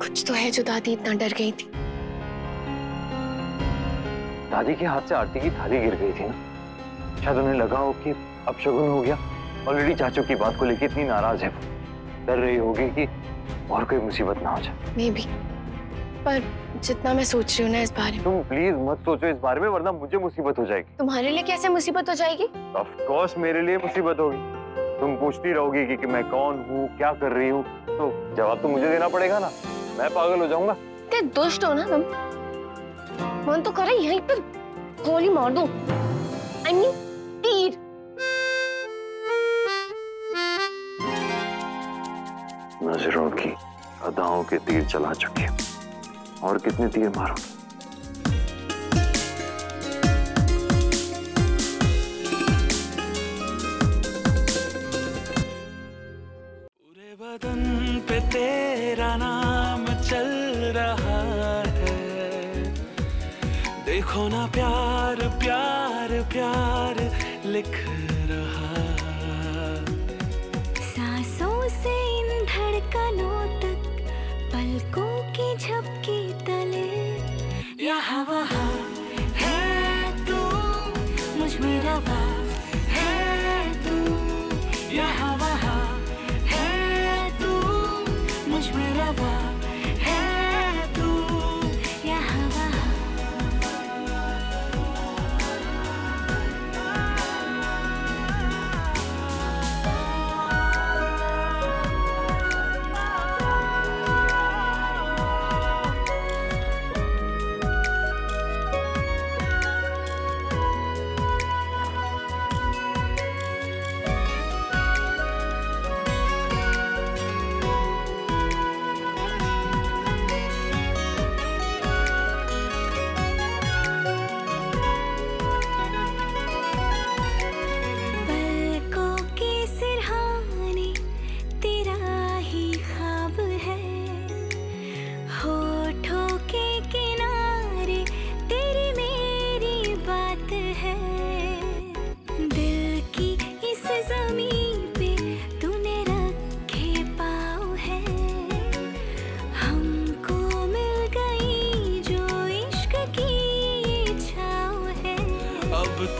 कुछ तो है जो दादी इतना डर गई थी। दादी के हाथ से आरती की थाली गिर गई थी ना, शायद उन्हें लगा हो कि अब शगुन हो गया। ऑलरेडी चाचू की बात को लेकर इतनी नाराज है, डर रही होगी कि और कोई मुसीबत ना हो जाए। मे भी, पर जितना मैं सोच रही हूँ ना इस बारे में। तुम प्लीज मत सोचो इस बारे में, वरना मुझे मुसीबत हो जाएगी। तुम्हारे लिए कैसे मुसीबत हो जाएगी? ऑफ कोर्स मेरे लिए मुसीबत होगी। तुम पूछती रहोगी कि मैं कौन हूँ, क्या कर रही हूँ, तो जवाब तो मुझे देना पड़ेगा ना। मैं पागल हो जाऊंगा। इतने दुष्ट हो ना तुम। मन तो करे यहीं पर गोली मार दूं। I mean, तीर। नजरों की अदाओं के तीर चला चुके, और कितने तीर मारो। पूरे बदन पे तेरा नाम चल रहा है, देखो ना प्यार प्यार प्यार लिख रहा। सांसों से इन धड़कनों तक, पलकों की झपकी तले, यहाँ वहाँ है तू, मुझ में रवा है तू, यहाँ वहाँ है तू, मुझ में रवा है तू, यहाँ वहाँ।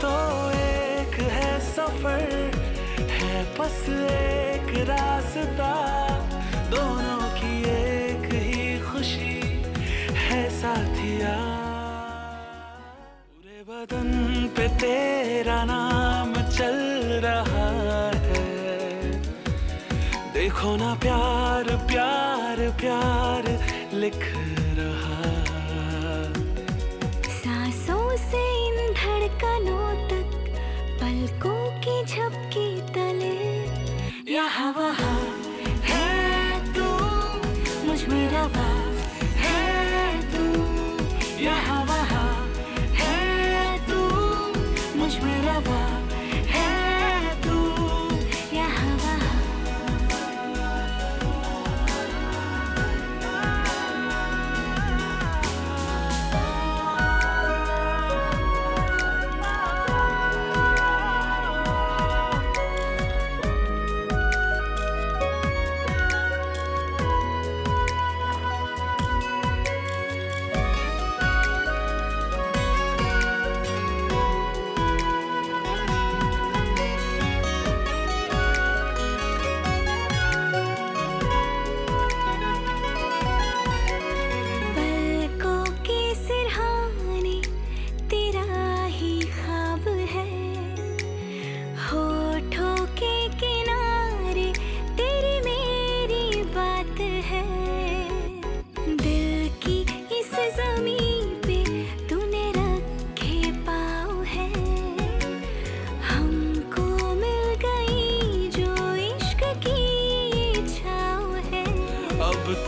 तो एक है सफर, है बस एक रास्ता, दोनों की एक ही खुशी है साथिया। पूरे बदन पे तेरा नाम चल रहा है, देखो ना प्यार प्यार प्यार लिख रहा। सांसों से इन धड़कनों तक, पलकों की झपकी तले, यहाँ वहाँ है तू, मुझ में रवा है तू, यहाँ वहाँ है तू, मुझ में रवा है तू, यहाँ वहाँ।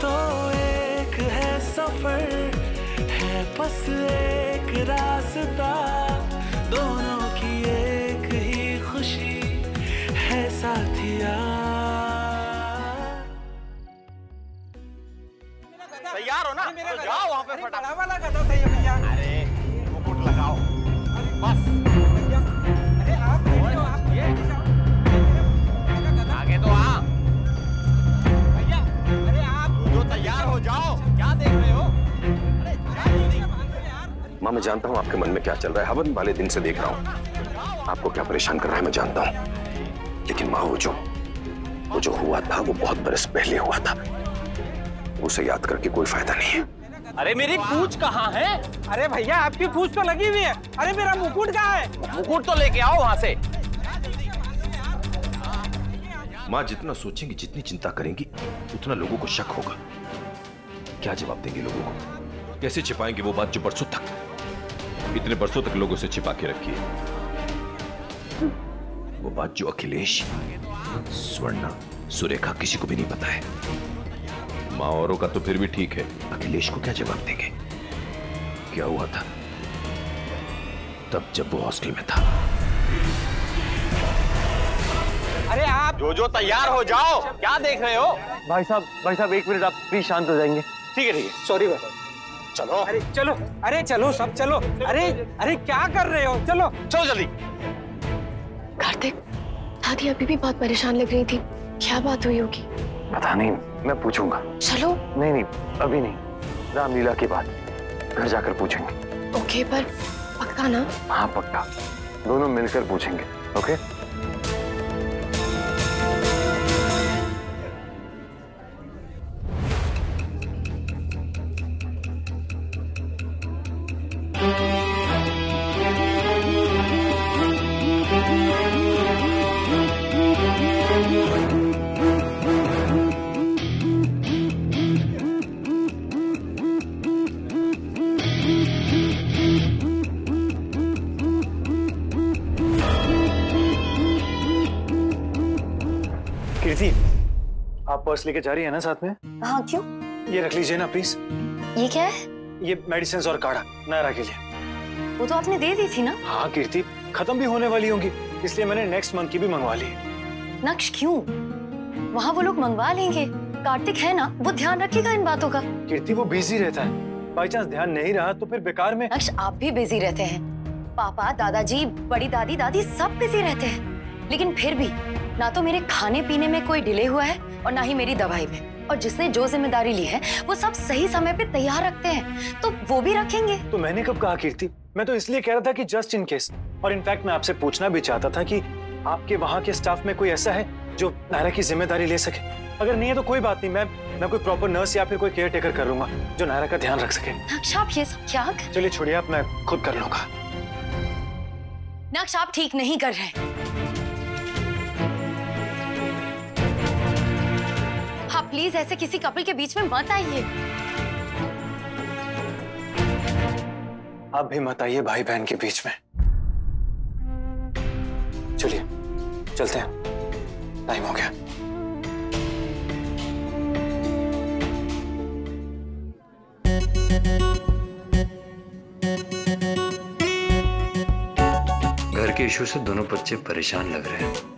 तो एक है सफर, है बस एक रास्ता, दोनों की एक ही खुशी है साथिया। तैयार हो ना? तो जाओ वहाँ पे फटाफट। अरे मुकुट लगाओ बस। अरे आप ये आगे तो आ भैया। अरे आप जो तैयार हो जाओ। माँ मैं जानता हूँ आपके मन में क्या चल रहा है। हवन वाले दिन से देख रहा हूँ आपको क्या परेशान कर रहा है, मैं जानता हूँ। लेकिन माँ वो जो हुआ था वो बहुत बरस पहले हुआ था। उसे याद करके कोई फायदा नहीं है। अरे मेरी पूंछ कहाँ है? अरे भैया आपकी पूंछ तो लगी हुई है। अरे मेरा मुकुट कहाँ है? मुकुट तो लेके आओ वहां से। माँ जितना सोचेंगी, जितनी चिंता करेंगी, उतना लोगों को शक होगा। क्या जवाब देंगे लोगों को? कैसे छिपाएंगे वो बात जो बरसों तक, इतने बरसों तक लोगों से छिपा के रखी है? वो बात जो अखिलेश, स्वर्णा, सुरेखा किसी को भी नहीं पता है। माँ औरों का तो फिर भी ठीक है, अखिलेश को क्या जवाब देंगे? क्या हुआ था तब जब वो हॉस्टल में था? अरे आप जो तैयार हो जाओ। क्या देख रहे हो? भाई साहब 1 मिनट, आप प्लीज शांत हो जाएंगे? ठीक है सॉरी भाई। चलो अरे चलो सब चलो। अरे क्या कर रहे हो? चलो जल्दी। कार्तिक, दादी अभी भी बहुत परेशान लग रही थी। क्या बात हुई होगी? पता नहीं, मैं पूछूंगा। चलो। नहीं अभी नहीं, रामलीला के बाद घर जाकर पूछेंगे। ओके, पर पक्का ना? हाँ पक्का, दोनों मिलकर पूछेंगे। ओके? कीर्ति, आप पर्स लेके जा रही है ना साथ में? हाँ, क्यों? ये रख लीजिए ना प्लीज। ये क्या है? ये मेडिसिन और काढ़ा नायरा के लिए। वो तो आपने दे दी थी ना? हाँ कीर्ति, खत्म भी होने वाली होंगी, इसलिए मैंने नेक्स्ट मंथ की भी मंगवा ली है। नक्श क्यों? वहाँ वो लोग मंगवा लेंगे। कार्तिक है ना, वो ध्यान रखेगा इन बातों का। कीर्ति वो बिजी रहता है, बाई चांस ध्यान नहीं रहा तो फिर बेकार में। नक्श आप भी बिजी रहते हैं, पापा, दादाजी, बड़ी दादी, दादी सब बिजी रहते हैं। लेकिन फिर भी ना तो मेरे खाने पीने में कोई डिले हुआ है और ना ही मेरी दवाई में। और जिसने जो जिम्मेदारी ली है वो सब सही समय पे तैयार रखते हैं, तो वो भी रखेंगे। तो मैंने कब कहा कीर्ति? मैं तो इसलिए कह रहा था कि जस्ट इन केस। और इनफैक्ट मैं आपसे पूछना भी चाहता था कि आपके वहाँ के स्टाफ में कोई ऐसा है जो नायरा की जिम्मेदारी ले सके? अगर नहीं है तो कोई बात नहीं, मैं कोई प्रॉपर नर्स या फिर कोई केयर टेकर कर लूंगा जो नायरा का ध्यान रख सके। नक्श आप ये सब क्या? चलिए छोड़िए आप, मैं खुद कर लूंगा। नक्श आप ठीक नहीं कर रहे। हाँ प्लीज ऐसे किसी कपल के बीच में मत आइए। आप भी मत आइए भाई बहन के बीच में। चलिए चलते हैं, टाइम हो गया। घर के इशू से दोनों बच्चे परेशान लग रहे हैं।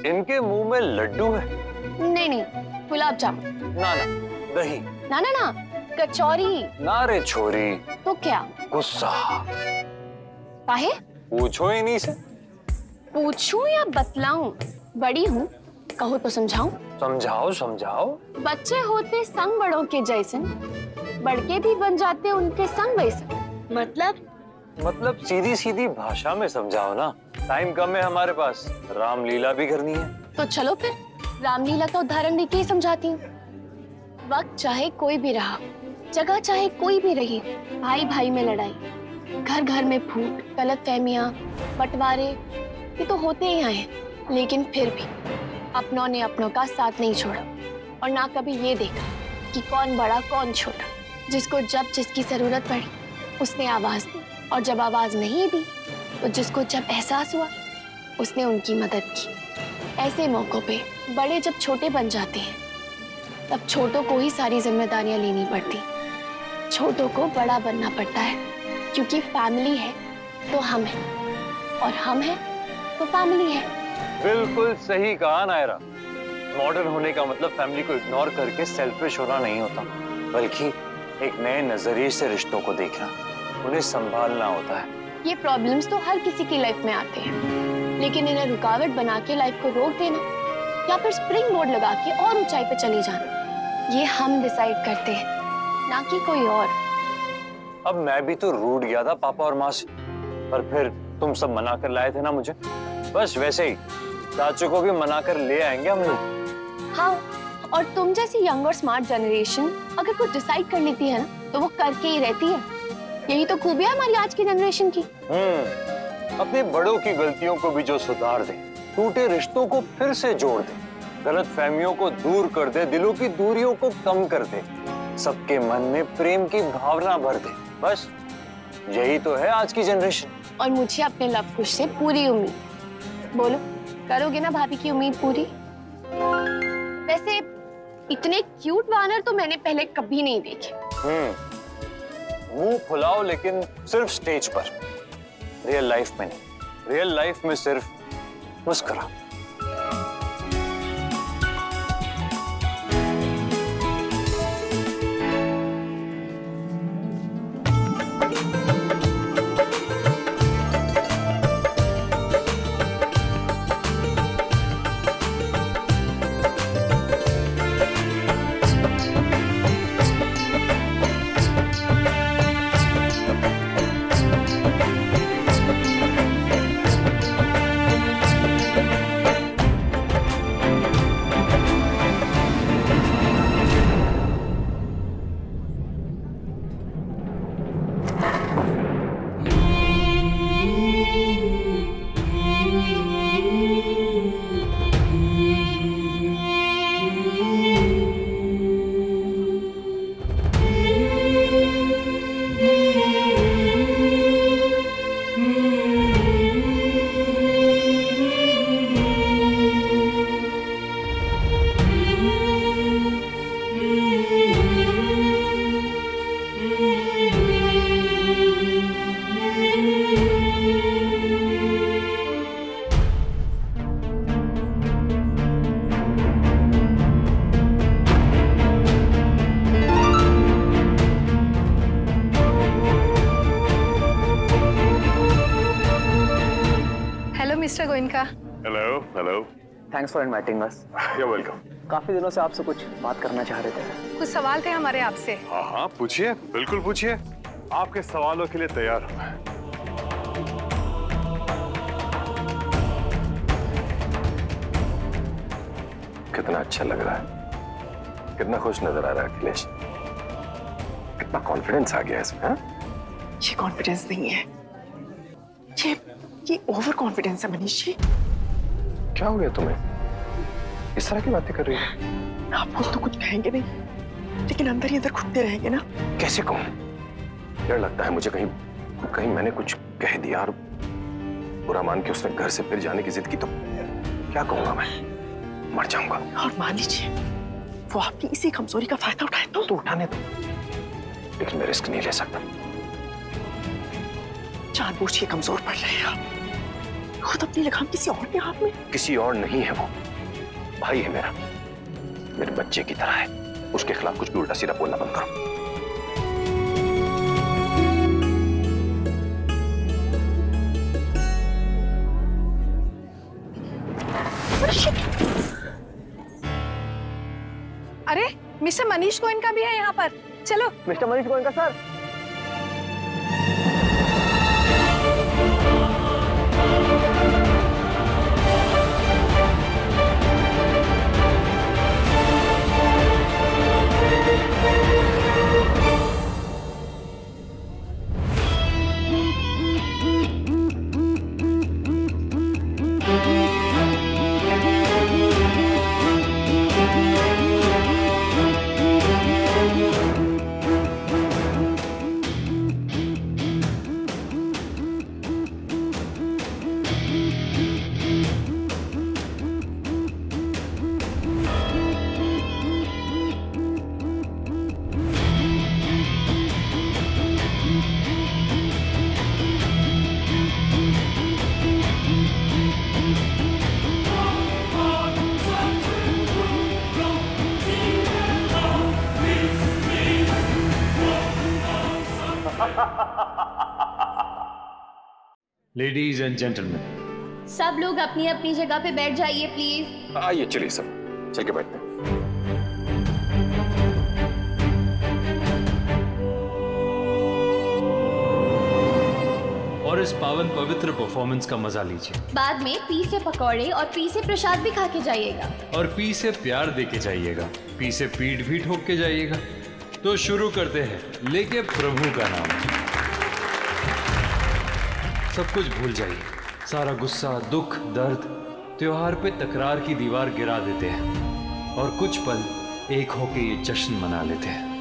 इनके मुंह में लड्डू है? नहीं, गुलाब जामुन। ना दही। ना, कचौरी। ना रे छोरी। तो क्या? गुस्सा। काहे? पूछो ही नहीं से। पूछूं या बतलाऊं? बड़ी हूँ, कहो तो समझाऊं। समझाओ। बच्चे होते संग बड़ों के जैसे, बड़के भी बन जाते उनके संग वैसे। मतलब सीधी सीधी भाषा में समझाओ ना, टाइम कम है हमारे पास, रामलीला भी करनी है। तो चलो फिर रामलीला का उदाहरण देके ही समझाती हूँ। वक्त चाहे कोई भी रहा, जगह चाहे कोई भी रही, भाई भाई में लड़ाई, घर घर में फूट, गलतफहमियां, बंटवारे, ये तो होते ही आए हैं। लेकिन फिर भी अपनों ने अपनों का साथ नहीं छोड़ा और ना कभी ये देखा कि कौन बड़ा कौन छोटा। जिसको जब जिसकी जरूरत पड़ी उसने आवाज दी, और जब आवाज नहीं दी तो जिसको जब एहसास हुआ उसने उनकी मदद की। ऐसे मौकों पे बड़े जब छोटे बन जाते हैं तब छोटों को ही सारी जिम्मेदारियां लेनी पड़ती, छोटों को बड़ा बनना पड़ता है, क्योंकि फैमिली है तो हम हैं और हम हैं तो फैमिली है। बिल्कुल सही कहा नायरा। मॉडर्न होने का मतलब फैमिली को इग्नोर करके सेल्फिश होना नहीं होता, बल्कि एक नए नजरिए से रिश्तों को देखना, उन्हें संभालना होता है। ये प्रॉब्लम्स तो हर किसी की लाइफ में आते हैं, लेकिन इन्हें रुकावट बना के लाइफ को रोक देना या फिर स्प्रिंग बोर्ड लगा के और ऊंचाई पे चले जाना, ये हम डिसाइड करते हैं, ना कि कोई और। अब मैं भी तो रूठ गया था पापा और माँ से, पर फिर तुम सब मना कर लाए थे ना मुझे, बस वैसे ही चाचू को भी मना कर ले आएंगे हम लोग। हाँ, और तुम जैसी यंग और स्मार्ट जनरेशन अगर कुछ डिसाइड कर लेती है ना तो वो करके ही रहती है। यही तो खूबी है हमारी आज की जनरेशन की। अपने बड़ों की गलतियों को भी जो सुधार दे, टूटे रिश्तों को फिर से जोड़ दे, गलत फहमियों को दूर कर दे, दिलों की दूरियों को कम कर दे, सबके मन में प्रेम की भावना भर दे, बस यही तो है आज की जनरेशन। और मुझे अपने लव कुश से पूरी उम्मीद। बोलो, करोगे ना भाभी की उम्मीद पूरी? वैसे इतने क्यूट वानर तो मैंने पहले कभी नहीं देखे। मुंह फुलाओ लेकिन सिर्फ स्टेज पर, रियल लाइफ में नहीं। रियल लाइफ में सिर्फ मुस्कुराओ। Mister Goenka. Hello hello. Thanks for inviting us. You welcome. काफी दिनों से आपसे कुछ बात करना चाह रहे थे। कुछ सवाल थे हमारे आपसे। हाँ हाँ पूछिए, बिल्कुल पूछिए, आपके सवालों के लिए तैयार हूँ मैं। कितना अच्छा लग रहा है, कितना खुश नजर आ रहा है अखिलेश, कितना कॉन्फिडेंस आ गया इसमें। हाँ? ये कॉन्फिडेंस नहीं है, ये ओवर कॉन्फिडेंस है मनीष जी। क्या हो गया तुम्हें, इस तरह की बातें कर रही हो? आप खुद तो कुछ कहेंगे नहीं, लेकिन अंदर ही अंदर घुटते रहेंगे ना। कैसे कहूं? डर लगता है मुझे कहीं मैंने कुछ कह दिया और बुरा मान के उसने घर से फिर जाने की जिद की तो क्या कहूंगा, मैं मर जाऊंगा। और मान लीजिए वो आपकी इसी कमजोरी का फायदा उठाए तो उठाने दो, लेकिन मैं रिस्क नहीं ले सकता। जानबूझ के कमजोर पड़ रहे हैं आप। खुद अपनी लगाम किसी और के हाथ में। किसी और नहीं है, वो भाई है मेरा, मेरे बच्चे की तरह है। उसके खिलाफ कुछ भी उल्टा सीधा बोलना बंद करो। अरे मिस्टर मनीष गोयनका भी है यहाँ पर, चलो। Mister Manish Goenka sir. Ladies and gentlemen, सब लोग अपनी अपनी जगह पे बैठ जाइए प्लीज। आइए चलिए सब चल के बैठते हैं। और इस पावन पवित्र परफॉर्मेंस का मजा लीजिए। बाद में पी से पकौड़े और पी से प्रसाद भी खा के जाइएगा। और पी से प्यार दे के जाइएगा, पी से पीठ भी ठोक के जाइएगा। तो शुरू करते हैं लेके प्रभु का नाम। सब कुछ भूल जाइए, सारा गुस्सा, दुख, दर्द। त्योहार पे तकरार की दीवार गिरा देते हैं और कुछ पल एक होके ये जश्न मना लेते हैं।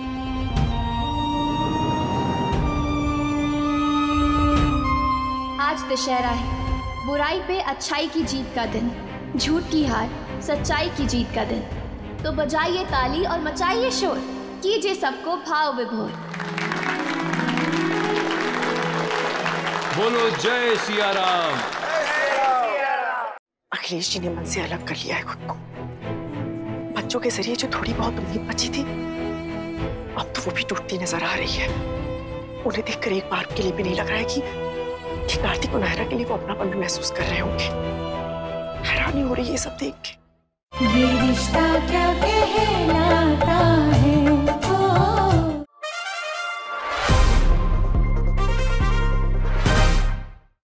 आज दशहरा है, बुराई पे अच्छाई की जीत का दिन, झूठ की हार सच्चाई की जीत का दिन। तो बजाइए ताली और मचाइए शोर, कीजिए सबको भाव विभोर। बोलो जय सिया राम। अखिलेश जी ने मन से अलग कर लिया है खुद को। बच्चों के जरिए जो थोड़ी बहुत उम्मीद बची थी, अब तो वो भी टूटती नजर आ रही है। उन्हें देखकर एक बार के लिए भी नहीं लग रहा है कि कार्तिक और नायरा के लिए वो अपनापन भी महसूस कर रहे होंगे। हैरानी हो रही है ये सब देख के। ये रिश्ता क्या कहलाता